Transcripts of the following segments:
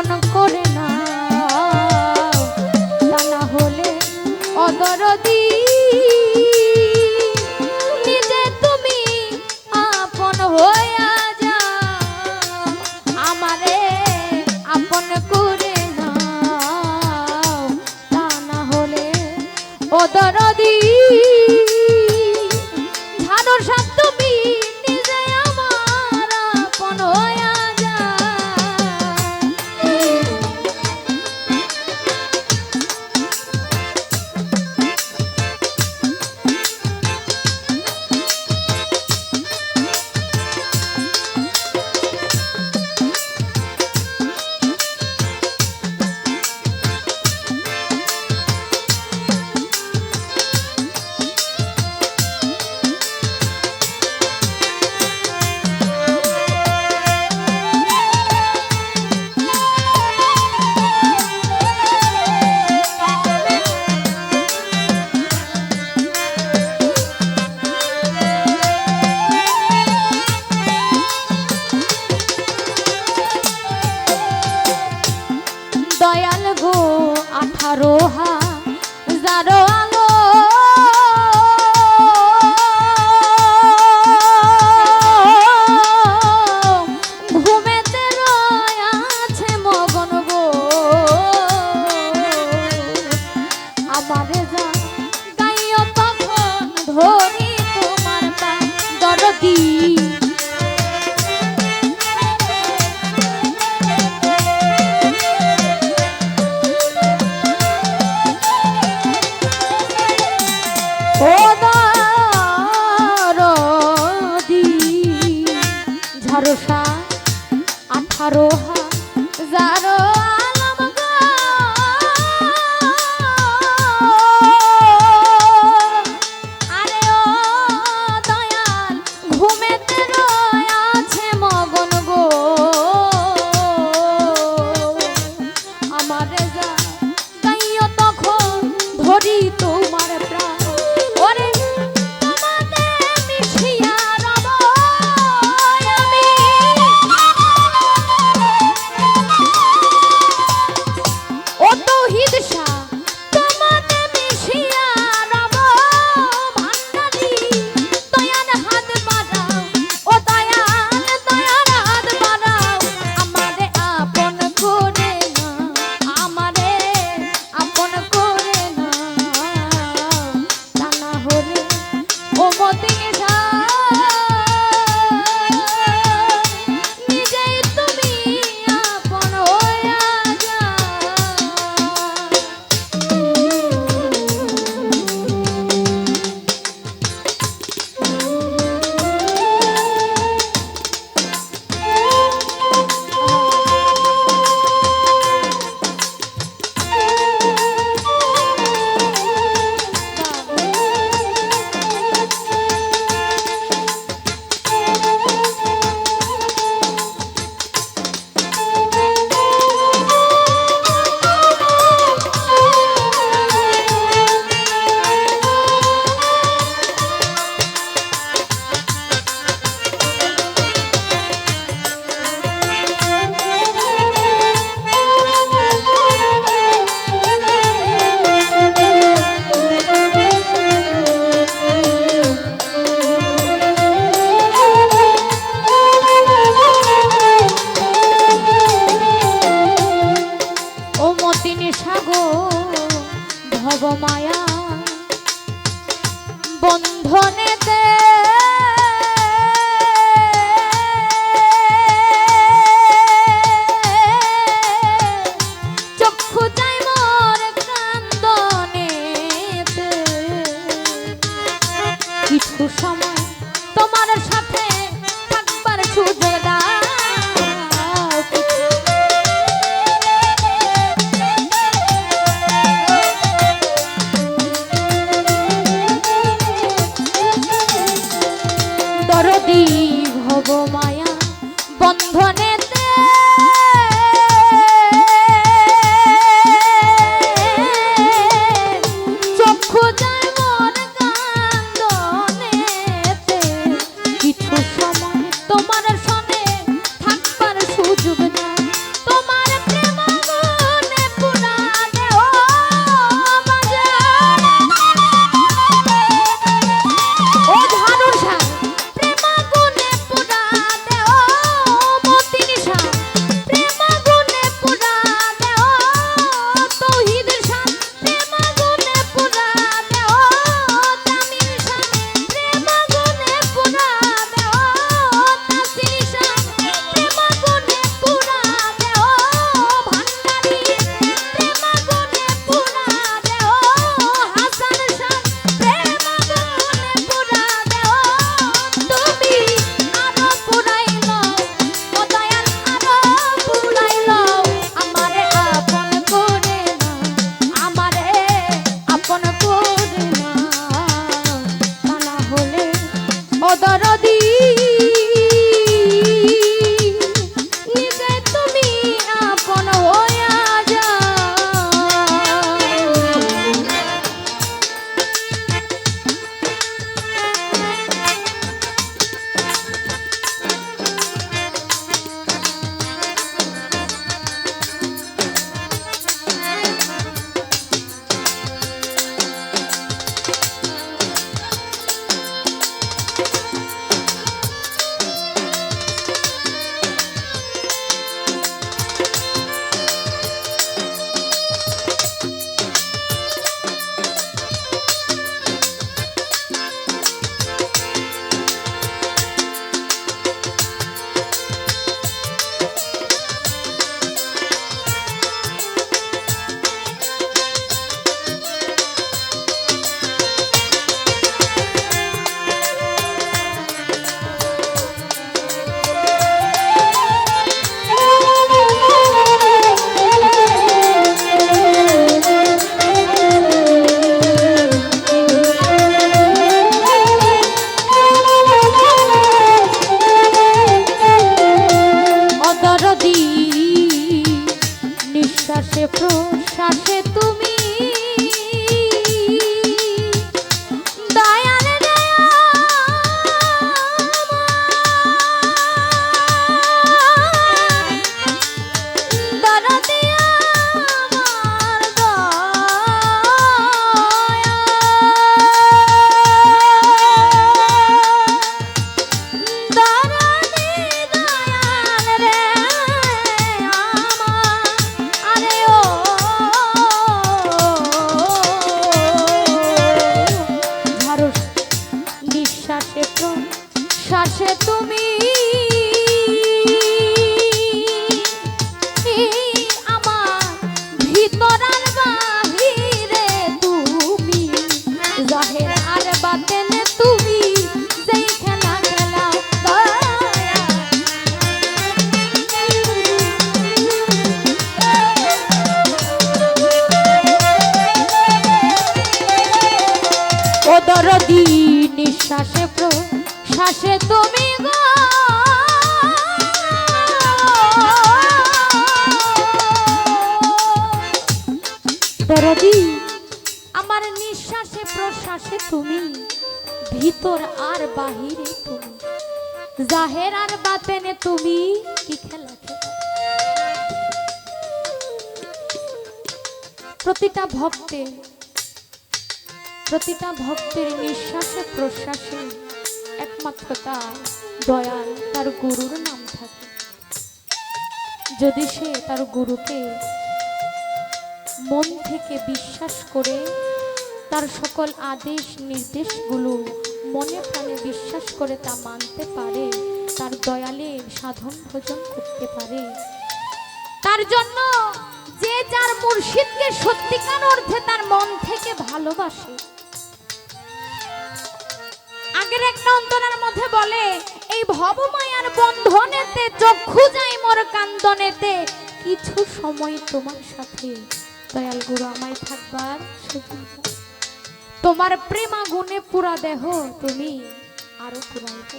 আপন করে না, তা না হলে অদরদি নিজে তুমি আপন হইয়া যাও, আমারে আপন করে নাও, তা না হলে অদরদি ঝাড়র সাথ তুমি নিজে আমার আপন হইয়া দয়াল গো 18,000 আলো ঘুমেতে রয়াছে মগন গো, আমারে যা গাইও তখন ধরি তোমার পা দরদি ঝাড়সা 18,000 আলম গো, আরে ও দয়াল ঘুমেতে রয়াছে মগন গো, আমারে যা গাইও তখন ধরি তোমার প্রাণ, ওরে তোমাতে মিশিয়া রব আমি, ও তৌহিদ শাহ তোমাতে মিশিয়া রব ভান্ডারি, দয়ার হাত বাড়াও ও দয়াল দয়ার হাত বাড়াও, আমারে আপন করে না, আমারে আপন করে না, তা না হলে ও মতি নিজেই তুমি আপন হইয়া ভবমায়া বন্ধনেতে চক্ষু চাই মোর কান্দনেতে, কিছু সময় তোমার সাথে থাকবার সুযোগ দাও, নিঃশ্বাসে প্রশ্বাসে তুমি দয়াল শ্বাসে তুমি আমার ভিতর আর বাহিরে তুমি জাহের আর বাতেনে তুমি যেই খেলা খেলা ও দরদি নিঃশ্বাসে শ্বাসে তুমি গো দরদি আমার নিঃশ্বাসে প্রশ্বাসে তুমি ভিতর আর বাহিরে তুমি জাহের আর বাতেনে তুমি কি খেলা প্রতিটা ভক্তের নিঃশ্বাসে প্রশ্বাসে একমাত্র তার দয়াল তার গুরুর নাম থাকে। যদি সে তার গুরুকে মন থেকে বিশ্বাস করে তার সকল আদেশ নির্দেশগুলো মনে প্রাণে বিশ্বাস করে তা মানতে পারে, তার দয়ালের সাধন ভোজন করতে পারে, তার জন্য যে যার মুর্শিদকে সত্যিকার অর্থে তার মন থেকে ভালোবাসে। আগের একটা অন্তরের মধ্যে বলে এই ভবমায়ার বন্ধনেতে চক্ষু যাই মোর কান্দনেতে কিছু সময় তোমার সাথে দয়াল গুরু আমায় থাকবার সুযোগ তোমার প্রেমা গুণে পুরা দেহ তুমি আরো পুরাইবে।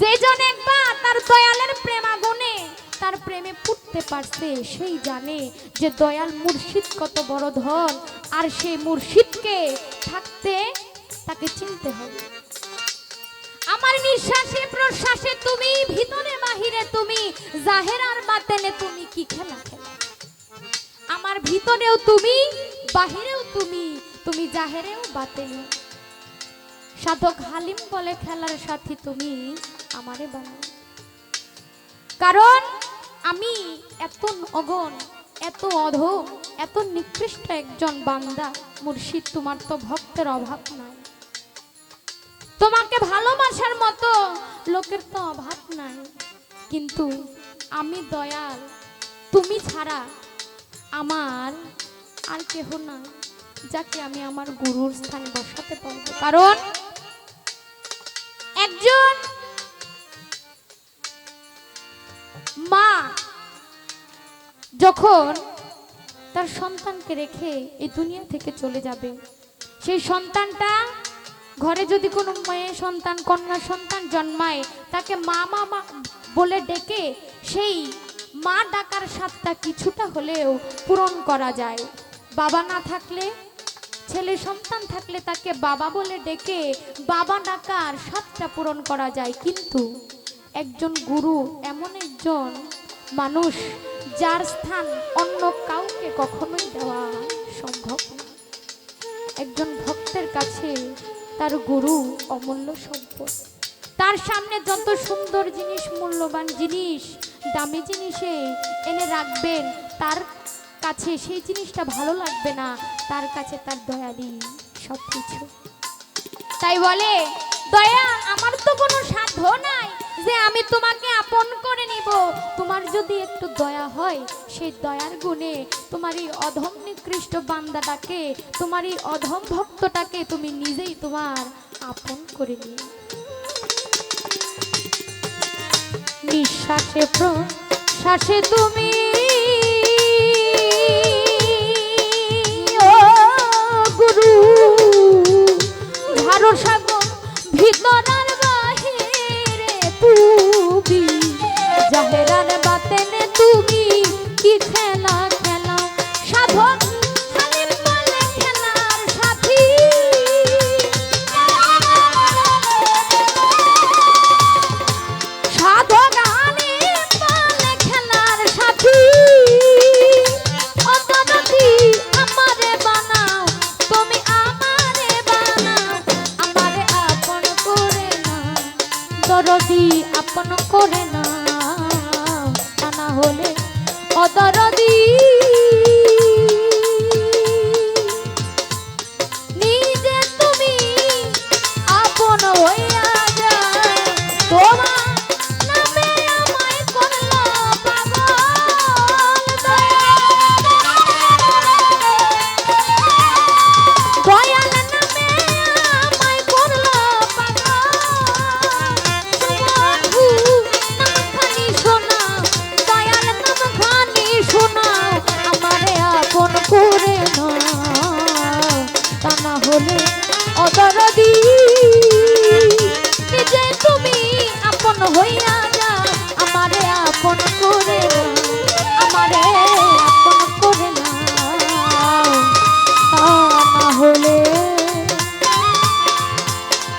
যে জন একবার তার দয়ালের প্রেমা গুণে তার প্রেমে পুড়তে পারছে সেই জানে যে দয়াল মুর্শিদ কত বড় ধন, আর সেই মুর্শিদকে থাকতে তাকে চিনতে হবে। আমার নিঃশ্বাসে প্রশ্বাসে তুমি ভিতরে বাহিরে তুমি জাহের আর বাতেনে তুমি কি খেলা খেলা আমার ভিতরেও তুমি বাহিরেও তুমি তুমি জাহেরেও বাতেনেও। সাধক হালিম বলে খেলার সাথী তুমি আমারে বানাও, কারণ আমি এত অগণ এত অধম এত নিকৃষ্ট একজন বান্দা মুর্শিদ, তোমার তো ভক্তের অভাব নাই, তোমাকে ভালোবাসার মতো লোকের তো অভাব নাই, কিন্তু আমি দয়াল তুমি ছাড়া আমার আর কেহ না যাকে আমি আমার গুরুর স্থানে বসাতে পারবো। কারণ একজন মা যখন তার সন্তানকে রেখে এই দুনিয়া থেকে চলে যাবে, সেই সন্তানটা ঘরে যদি কোনো মেয়ে সন্তান কন্যা সন্তান জন্মায় তাকে মা মা বলে ডেকে সেই মা ডাকার স্বাদটা কিছুটা হলেও পূরণ করা যায়। বাবা না থাকলে ছেলে সন্তান থাকলে তাকে বাবা বলে ডেকে বাবা ডাকার স্বাদটা পূরণ করা যায়, কিন্তু একজন গুরু এমন একজন মানুষ যার স্থান অন্য কাউকে কখনোই দেওয়া সম্ভব না। একজন ভক্তের কাছে তার গুরু অমূল্য সম্পদ, তার সামনে যত সুন্দর জিনিস মূল্যবান জিনিস দামি জিনিসে এনে রাখবেন তার কাছে সেই জিনিসটা ভালো লাগবে না, তার কাছে তার দয়ালি সবকিছু। তাই বলে দয়া আমার তো কোনো সাধ্য নাই যে আমি তোমাকে আপন করে নিব, তোমার যদি একটু দয়া হয় সেই দয়ার গুণে তোমার এই অধম নিকৃষ্ট বান্দাটাকে তোমার এই অধম ভক্তটাকে তুমি নিজেই তোমার আপন করে নিও। নিঃশ্বাসে প্রশ্বাসে তুমি গুরু ভরসা গো ভিতর আর বাহিরে তুমি জাহের আর বাতেনে তুমি কি খেলা খেলা আপন করে না, আমারে আপন করে না, তা না হলে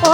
ও